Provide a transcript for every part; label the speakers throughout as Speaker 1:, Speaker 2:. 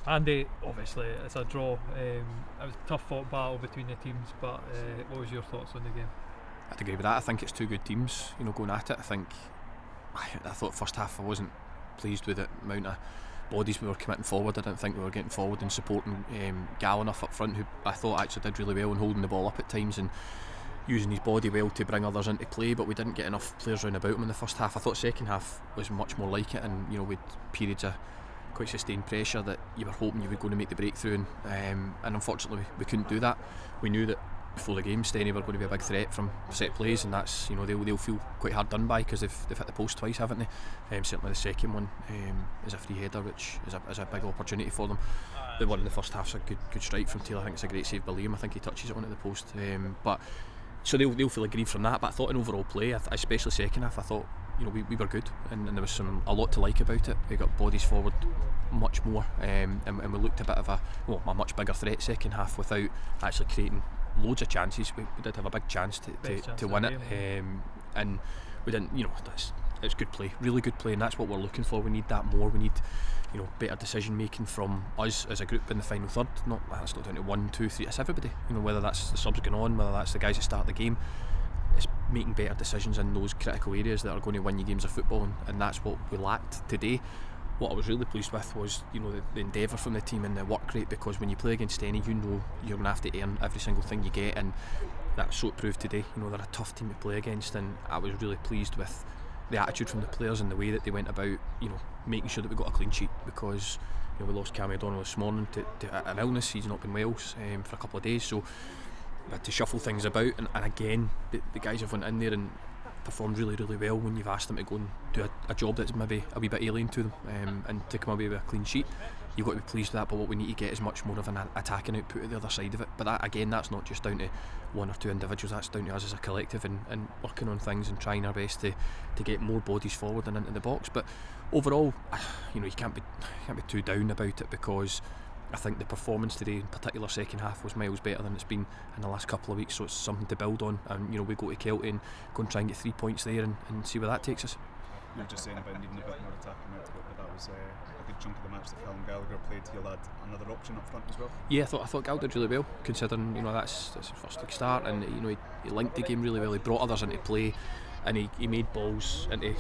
Speaker 1: Andy, obviously it's a draw. It was a tough fought battle between the teams, but what was your thoughts on the game?
Speaker 2: I'd agree with that. I think it's two good teams, going at it. I thought first half I wasn't pleased with the amount of bodies we were committing forward. I didn't think we were getting forward and supporting Gal enough up front, who I thought actually did really well in holding the ball up at times and using his body well to bring others into play, but we didn't get enough players round about him in the first half. I thought second half was much more like it, and we'd periods of quite sustained pressure that you were hoping you were going to make the breakthrough, and unfortunately we couldn't do that. We knew that before the game Stenhousemuir were going to be a big threat from set plays, and that's they'll feel quite hard done by because they've hit the post twice, haven't they? Certainly the second one is a free header, which is a big opportunity for them. The one in the first half's a good strike from Taylor. I think it's a great save by Liam. I think he touches it on at the post, but so they'll feel aggrieved from that. But I thought in overall play, especially second half, I thought we were good, and there was a lot to like about it. We got bodies forward much more, and we looked a bit of a much bigger threat second half without actually creating loads of chances. We did have a big chance to win it, and we didn't. It's good play, really good play, and that's what we're looking for. We need that more. We need better decision making from us as a group in the final third. That's not down to 1, 2, 3. It's everybody. Whether that's the subs going on, whether that's the guys that start the game. It's making better decisions in those critical areas that are going to win you games of football, and that's what we lacked today. What I was really pleased with was the endeavour from the team and the work rate, because when you play against any, you're going to have to earn every single thing you get, and that's so it proved today. They're a tough team to play against, and I was really pleased with the attitude from the players and the way that they went about making sure that we got a clean sheet, because we lost Cammy O'Donnell this morning to an illness. He's not been well for a couple of days, so we had to shuffle things about, and again the guys have went in there and performed really, really well when you've asked them to go and do a job that's maybe a wee bit alien to them, and to come away with a clean sheet. You've got to be pleased with that, but what we need to get is much more of an attacking output at the other side of it. But that's not just down to one or two individuals, that's down to us as a collective, and working on things and trying our best to get more bodies forward and into the box. But overall, you can't be too down about it, because I think the performance today, in particular second half, was miles better than it's been in the last couple of weeks, so it's something to build on. And we go to Kelty and go and try and get 3 points there and see where that takes us.
Speaker 3: You were just saying about needing a bit more attacking output, but that was a good chunk of the match that Callum Gallagher played. He'll add another option up front as well. Yeah, I thought Gal did really well, considering that's his first league start, and he linked the game really well. He brought others into play, and he made balls into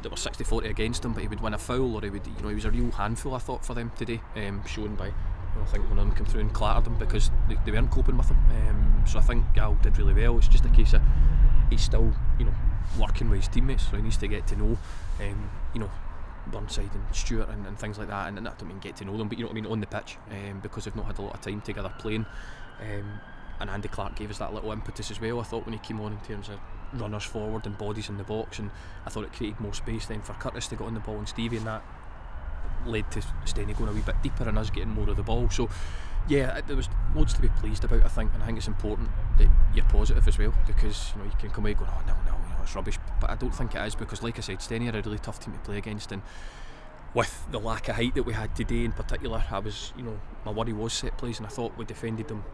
Speaker 3: there were 60-40 against him, but he would win a foul, or he was a real handful, I thought, for them today, shown by I think one of them came through and clattered him because they weren't coping with him. So I think Gal did really well. It's just a case of he's still working with his teammates, so he needs to get to know Burnside and Stewart and things like that, and I don't mean get to know them, but on the pitch, because they've not had a lot of time together playing. And Andy Clark gave us that little impetus as well, I thought, when he came on, in terms of runners forward and bodies in the box, and I thought it created more space then for Curtis to get on the ball and Stevie, and that led to Stenny going a wee bit deeper and us getting more of the ball. So yeah, there was loads to be pleased about, I think, and I think it's important that you're positive as well, because you can come away going, oh no, it's rubbish, but I don't think it is, because like I said, Stenny are a really tough team to play against, and with the lack of height that we had today in particular, I was, my worry was set plays, and I thought we defended them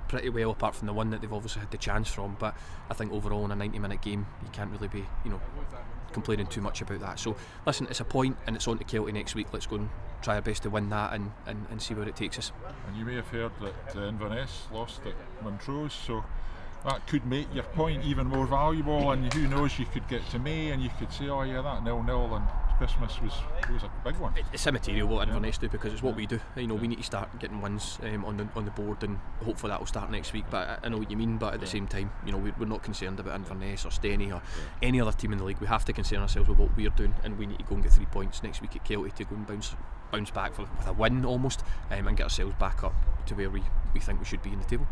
Speaker 3: pretty well, apart from the one that they've obviously had the chance from. But I think overall in a 90-minute game, you can't really be complaining too much about that. So listen, it's a point, and it's on to Kelty next week. Let's go and try our best to win that and see where it takes us.
Speaker 4: And you may have heard that Inverness lost at Montrose, so that could make your point even more valuable, and who knows, you could get to May and you could say, oh yeah, that 0-0 and Christmas was a big one. It's
Speaker 2: immaterial what Inverness do, because it's what we do. We need to start getting wins on the board, and hopefully that will start next week. But I know what you mean, but at the same time, we're not concerned about Inverness or Stenny or any other team in the league. We have to concern ourselves with what we're doing, and we need to go and get 3 points next week at Kelty to go and bounce back with a win almost, and get ourselves back up to where we think we should be in the table.